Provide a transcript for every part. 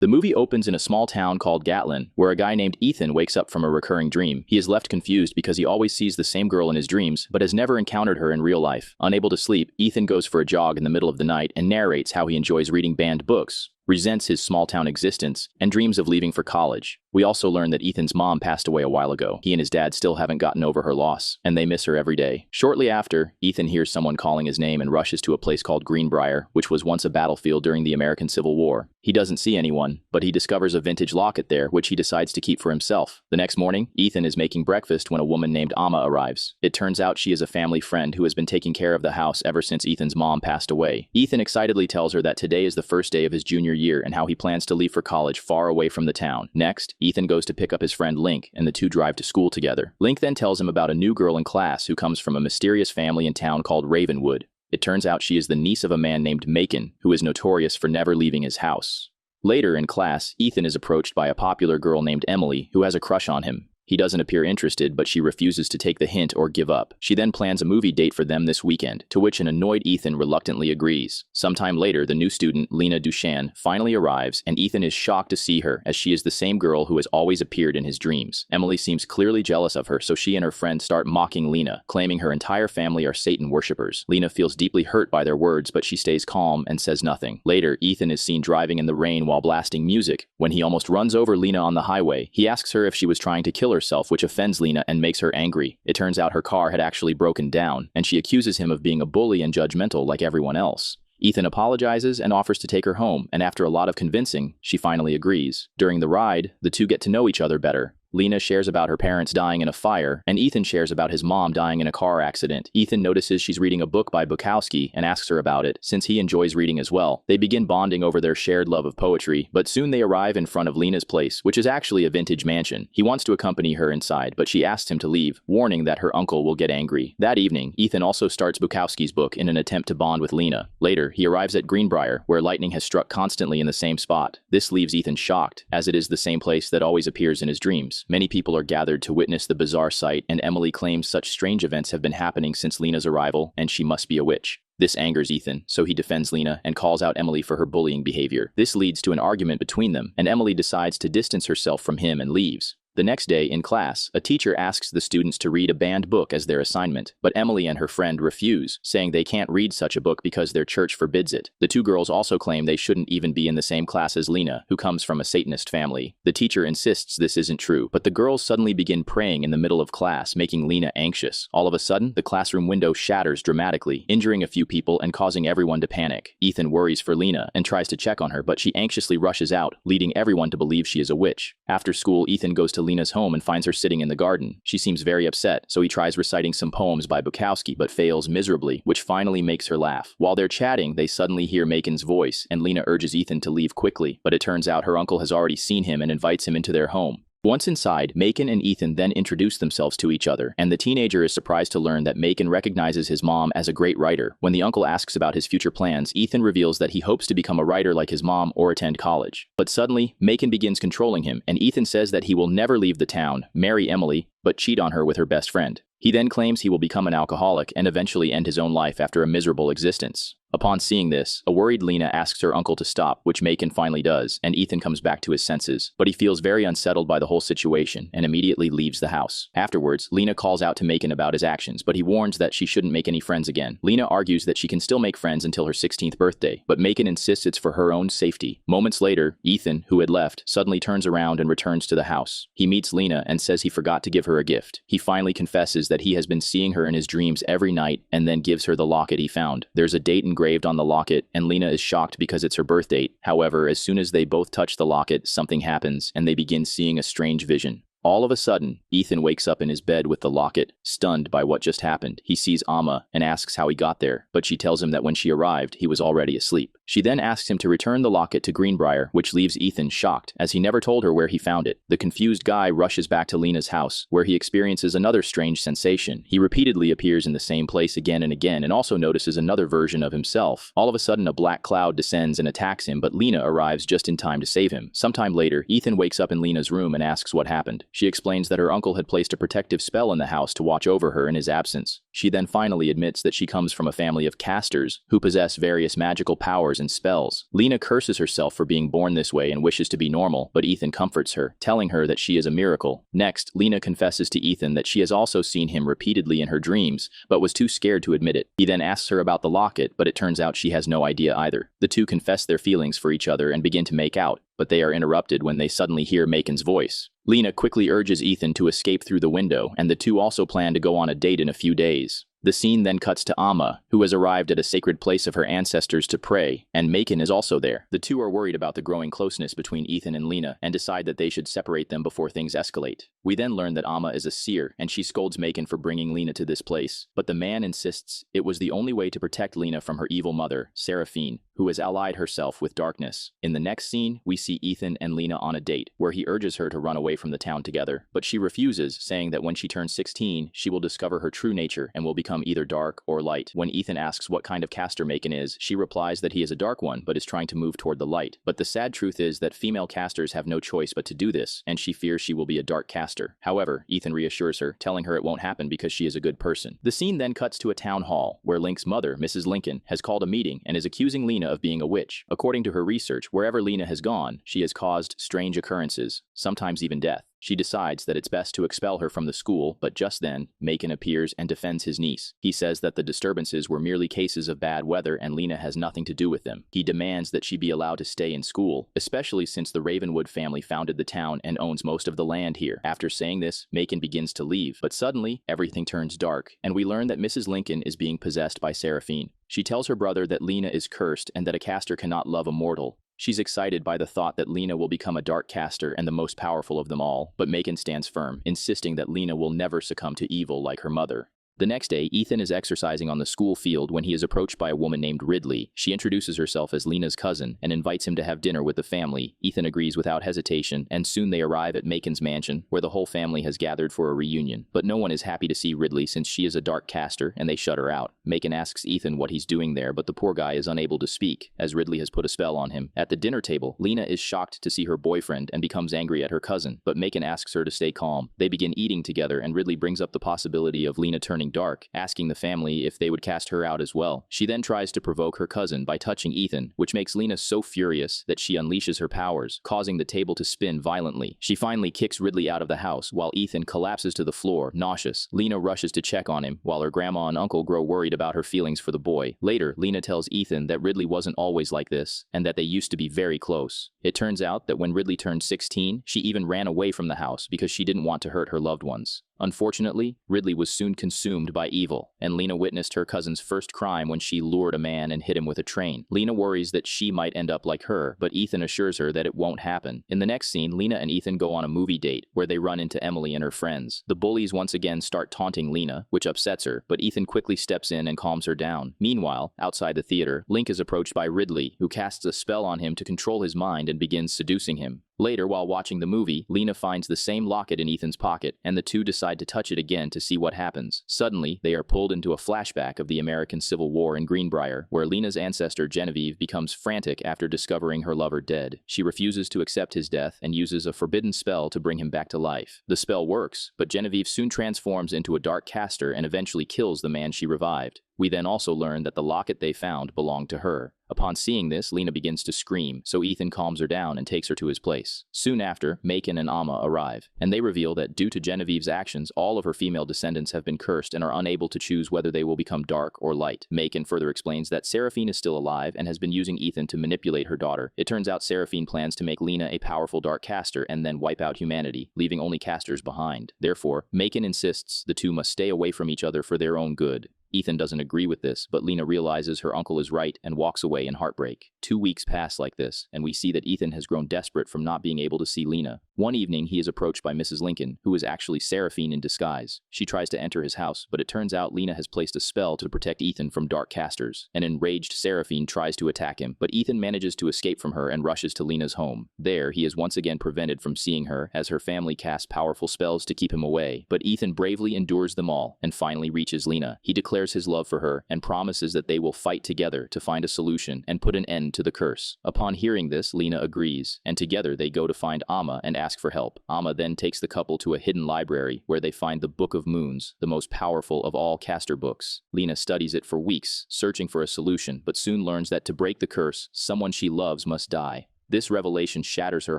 The movie opens in a small town called Gatlin, where a guy named Ethan wakes up from a recurring dream. He is left confused because he always sees the same girl in his dreams, but has never encountered her in real life. Unable to sleep, Ethan goes for a jog in the middle of the night and narrates how he enjoys reading banned books, resents his small-town existence, and dreams of leaving for college. We also learn that Ethan's mom passed away a while ago. He and his dad still haven't gotten over her loss, and they miss her every day. Shortly after, Ethan hears someone calling his name and rushes to a place called Greenbrier, which was once a battlefield during the American Civil War. He doesn't see anyone, but he discovers a vintage locket there, which he decides to keep for himself. The next morning, Ethan is making breakfast when a woman named Amma arrives. It turns out she is a family friend who has been taking care of the house ever since Ethan's mom passed away. Ethan excitedly tells her that today is the first day of his junior year and how he plans to leave for college far away from the town. Next, Ethan goes to pick up his friend Link, and the two drive to school together. Link then tells him about a new girl in class who comes from a mysterious family in town called Ravenwood. It turns out she is the niece of a man named Macon, who is notorious for never leaving his house. Later in class, Ethan is approached by a popular girl named Emily, who has a crush on him. He doesn't appear interested, but she refuses to take the hint or give up. She then plans a movie date for them this weekend, to which an annoyed Ethan reluctantly agrees. Sometime later, the new student, Lena Duchan, finally arrives, and Ethan is shocked to see her, as she is the same girl who has always appeared in his dreams. Emily seems clearly jealous of her, so she and her friend start mocking Lena, claiming her entire family are Satan worshippers. Lena feels deeply hurt by their words, but she stays calm and says nothing. Later, Ethan is seen driving in the rain while blasting music. When he almost runs over Lena on the highway, he asks her if she was trying to kill herself, which offends Lena and makes her angry. It turns out her car had actually broken down, and she accuses him of being a bully and judgmental like everyone else. Ethan apologizes and offers to take her home, and after a lot of convincing, she finally agrees. During the ride, the two get to know each other better. Lena shares about her parents dying in a fire, and Ethan shares about his mom dying in a car accident. Ethan notices she's reading a book by Bukowski and asks her about it, since he enjoys reading as well. They begin bonding over their shared love of poetry, but soon they arrive in front of Lena's place, which is actually a vintage mansion. He wants to accompany her inside, but she asks him to leave, warning that her uncle will get angry. That evening, Ethan also starts Bukowski's book in an attempt to bond with Lena. Later, he arrives at Greenbrier, where lightning has struck constantly in the same spot. This leaves Ethan shocked, as it is the same place that always appears in his dreams. Many people are gathered to witness the bizarre sight, and Emily claims such strange events have been happening since Lena's arrival, and she must be a witch. This angers Ethan, so he defends Lena and calls out Emily for her bullying behavior. This leads to an argument between them, and Emily decides to distance herself from him and leaves. The next day, in class, a teacher asks the students to read a banned book as their assignment, but Emily and her friend refuse, saying they can't read such a book because their church forbids it. The two girls also claim they shouldn't even be in the same class as Lena, who comes from a Satanist family. The teacher insists this isn't true, but the girls suddenly begin praying in the middle of class, making Lena anxious. All of a sudden, the classroom window shatters dramatically, injuring a few people and causing everyone to panic. Ethan worries for Lena and tries to check on her, but she anxiously rushes out, leading everyone to believe she is a witch. After school, Ethan goes to Lena's home and finds her sitting in the garden. She seems very upset, so he tries reciting some poems by Bukowski but fails miserably, which finally makes her laugh. While they're chatting, they suddenly hear Macon's voice, and Lena urges Ethan to leave quickly, but it turns out her uncle has already seen him and invites him into their home. Once inside, Macon and Ethan then introduce themselves to each other, and the teenager is surprised to learn that Macon recognizes his mom as a great writer. When the uncle asks about his future plans, Ethan reveals that he hopes to become a writer like his mom or attend college. But suddenly, Macon begins controlling him, and Ethan says that he will never leave the town, marry Emily, but cheat on her with her best friend. He then claims he will become an alcoholic and eventually end his own life after a miserable existence. Upon seeing this, a worried Lena asks her uncle to stop, which Macon finally does, and Ethan comes back to his senses. But he feels very unsettled by the whole situation and immediately leaves the house. Afterwards, Lena calls out to Macon about his actions, but he warns that she shouldn't make any friends again. Lena argues that she can still make friends until her 16th birthday, but Macon insists it's for her own safety. Moments later, Ethan, who had left, suddenly turns around and returns to the house. He meets Lena and says he forgot to give her a gift. He finally confesses that he has been seeing her in his dreams every night and then gives her the locket he found. There's a date engraved on the locket, and Lena is shocked because it's her birth date. However, as soon as they both touch the locket, something happens, and they begin seeing a strange vision. All of a sudden, Ethan wakes up in his bed with the locket, stunned by what just happened. He sees Amma and asks how he got there, but she tells him that when she arrived, he was already asleep. She then asks him to return the locket to Greenbrier, which leaves Ethan shocked, as he never told her where he found it. The confused guy rushes back to Lena's house, where he experiences another strange sensation. He repeatedly appears in the same place again and again, and also notices another version of himself. All of a sudden, a black cloud descends and attacks him, but Lena arrives just in time to save him. Sometime later, Ethan wakes up in Lena's room and asks what happened. She explains that her uncle had placed a protective spell in the house to watch over her in his absence. She then finally admits that she comes from a family of casters who possess various magical powers and spells. Lena curses herself for being born this way and wishes to be normal, but Ethan comforts her, telling her that she is a miracle. Next, Lena confesses to Ethan that she has also seen him repeatedly in her dreams, but was too scared to admit it. He then asks her about the locket, but it turns out she has no idea either. The two confess their feelings for each other and begin to make out, but they are interrupted when they suddenly hear Macon's voice. Lena quickly urges Ethan to escape through the window, and the two also plan to go on a date in a few days. The scene then cuts to Amma, who has arrived at a sacred place of her ancestors to pray, and Macon is also there. The two are worried about the growing closeness between Ethan and Lena and decide that they should separate them before things escalate. We then learn that Amma is a seer, and she scolds Macon for bringing Lena to this place, but the man insists it was the only way to protect Lena from her evil mother, Seraphine, who has allied herself with darkness. In the next scene, we see Ethan and Lena on a date, where he urges her to run away from the town together, but she refuses, saying that when she turns 16, she will discover her true nature and will become either dark or light. When Ethan asks what kind of caster Macon is, she replies that he is a dark one, but is trying to move toward the light. But the sad truth is that female casters have no choice but to do this, and she fears she will be a dark caster. However, Ethan reassures her, telling her it won't happen because she is a good person. The scene then cuts to a town hall, where Link's mother, Mrs. Lincoln, has called a meeting and is accusing Lena of being a witch. According to her research, wherever Lena has gone, she has caused strange occurrences, sometimes even death. She decides that it's best to expel her from the school, but just then, Macon appears and defends his niece. He says that the disturbances were merely cases of bad weather and Lena has nothing to do with them. He demands that she be allowed to stay in school, especially since the Ravenwood family founded the town and owns most of the land here. After saying this, Macon begins to leave, but suddenly, everything turns dark, and we learn that Mrs. Lincoln is being possessed by Seraphine. She tells her brother that Lena is cursed and that a caster cannot love a mortal. She's excited by the thought that Lena will become a dark caster and the most powerful of them all, but Macon stands firm, insisting that Lena will never succumb to evil like her mother. The next day, Ethan is exercising on the school field when he is approached by a woman named Ridley. She introduces herself as Lena's cousin and invites him to have dinner with the family. Ethan agrees without hesitation, and soon they arrive at Macon's mansion, where the whole family has gathered for a reunion. But no one is happy to see Ridley since she is a dark caster, and they shut her out. Macon asks Ethan what he's doing there, but the poor guy is unable to speak, as Ridley has put a spell on him. At the dinner table, Lena is shocked to see her boyfriend and becomes angry at her cousin, but Macon asks her to stay calm. They begin eating together, and Ridley brings up the possibility of Lena turning dark, asking the family if they would cast her out as well. She then tries to provoke her cousin by touching Ethan, which makes Lena so furious that she unleashes her powers, causing the table to spin violently. She finally kicks Ridley out of the house, while Ethan collapses to the floor, nauseous. Lena rushes to check on him, while her grandma and uncle grow worried about her feelings for the boy. Later, Lena tells Ethan that Ridley wasn't always like this, and that they used to be very close. It turns out that when Ridley turned 16, she even ran away from the house because she didn't want to hurt her loved ones. Unfortunately, Ridley was soon consumed by evil, and Lena witnessed her cousin's first crime when she lured a man and hit him with a train. Lena worries that she might end up like her, but Ethan assures her that it won't happen. In the next scene, Lena and Ethan go on a movie date, where they run into Emily and her friends. The bullies once again start taunting Lena, which upsets her, but Ethan quickly steps in and calms her down. Meanwhile, outside the theater, Link is approached by Ridley, who casts a spell on him to control his mind and begins seducing him. Later, while watching the movie, Lena finds the same locket in Ethan's pocket, and the two decide to touch it again to see what happens. Suddenly, they are pulled into a flashback of the American Civil War in Greenbrier, where Lena's ancestor Genevieve becomes frantic after discovering her lover dead. She refuses to accept his death and uses a forbidden spell to bring him back to life. The spell works, but Genevieve soon transforms into a dark caster and eventually kills the man she revived. We then also learn that the locket they found belonged to her. Upon seeing this, Lena begins to scream, so Ethan calms her down and takes her to his place. Soon after, Macon and Amma arrive, and they reveal that due to Genevieve's actions, all of her female descendants have been cursed and are unable to choose whether they will become dark or light. Macon further explains that Seraphine is still alive and has been using Ethan to manipulate her daughter. It turns out Seraphine plans to make Lena a powerful dark caster and then wipe out humanity, leaving only casters behind. Therefore, Macon insists the two must stay away from each other for their own good. Ethan doesn't agree with this, but Lena realizes her uncle is right and walks away in heartbreak. 2 weeks pass like this, and we see that Ethan has grown desperate from not being able to see Lena. One evening, he is approached by Mrs. Lincoln, who is actually Seraphine in disguise. She tries to enter his house, but it turns out Lena has placed a spell to protect Ethan from dark casters. An enraged Seraphine tries to attack him, but Ethan manages to escape from her and rushes to Lena's home. There, he is once again prevented from seeing her, as her family casts powerful spells to keep him away. But Ethan bravely endures them all, and finally reaches Lena. He declares declares his love for her and promises that they will fight together to find a solution and put an end to the curse. Upon hearing this, Lena agrees, and together they go to find Amma and ask for help. Amma then takes the couple to a hidden library where they find the Book of Moons, the most powerful of all caster books. Lena studies it for weeks, searching for a solution, but soon learns that to break the curse, someone she loves must die. This revelation shatters her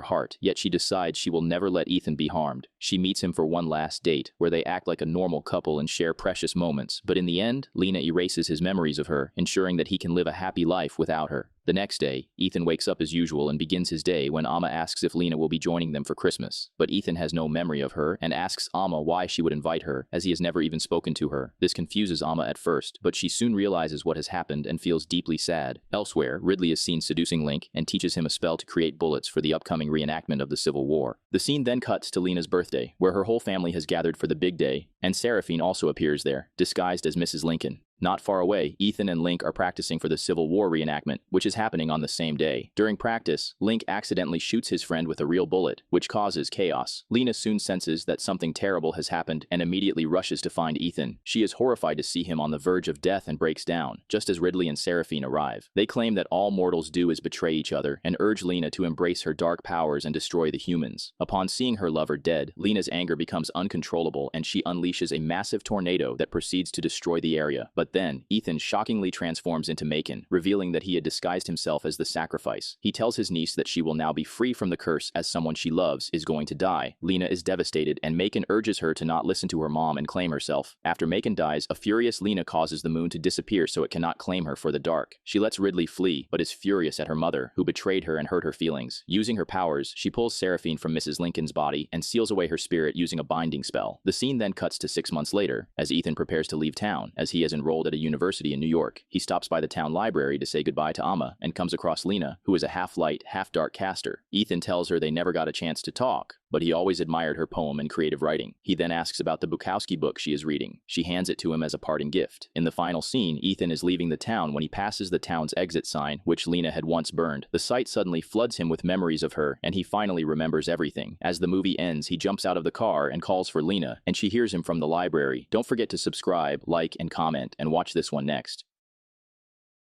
heart, yet she decides she will never let Ethan be harmed. She meets him for one last date, where they act like a normal couple and share precious moments, but in the end, Lena erases his memories of her, ensuring that he can live a happy life without her. The next day, Ethan wakes up as usual and begins his day when Amma asks if Lena will be joining them for Christmas. But Ethan has no memory of her and asks Amma why she would invite her, as he has never even spoken to her. This confuses Amma at first, but she soon realizes what has happened and feels deeply sad. Elsewhere, Ridley is seen seducing Link and teaches him a spell to create bullets for the upcoming reenactment of the Civil War. The scene then cuts to Lena's birthday, where her whole family has gathered for the big day, and Seraphine also appears there, disguised as Mrs. Lincoln. Not far away, Ethan and Link are practicing for the Civil War reenactment, which is happening on the same day. During practice, Link accidentally shoots his friend with a real bullet, which causes chaos. Lena soon senses that something terrible has happened and immediately rushes to find Ethan. She is horrified to see him on the verge of death and breaks down, just as Ridley and Seraphine arrive. They claim that all mortals do is betray each other and urge Lena to embrace her dark powers and destroy the humans. Upon seeing her lover dead, Lena's anger becomes uncontrollable and she unleashes a massive tornado that proceeds to destroy the area. But then, Ethan shockingly transforms into Macon, revealing that he had disguised himself as the sacrifice. He tells his niece that she will now be free from the curse as someone she loves is going to die. Lena is devastated and Macon urges her to not listen to her mom and claim herself. After Macon dies, a furious Lena causes the moon to disappear so it cannot claim her for the dark. She lets Ridley flee, but is furious at her mother, who betrayed her and hurt her feelings. Using her powers, she pulls Seraphine from Mrs. Lincoln's body and seals away her spirit using a binding spell. The scene then cuts to 6 months later, as Ethan prepares to leave town, as he is enrolled at a university in New York. He stops by the town library to say goodbye to Amma and comes across Lena, who is a half-light, half-dark caster. Ethan tells her they never got a chance to talk, but he always admired her poem and creative writing. He then asks about the Bukowski book she is reading. She hands it to him as a parting gift. In the final scene, Ethan is leaving the town when he passes the town's exit sign, which Lena had once burned. The sight suddenly floods him with memories of her, and he finally remembers everything. As the movie ends, he jumps out of the car and calls for Lena, and she hears him from the library. Don't forget to subscribe, like, and comment, and watch this one next.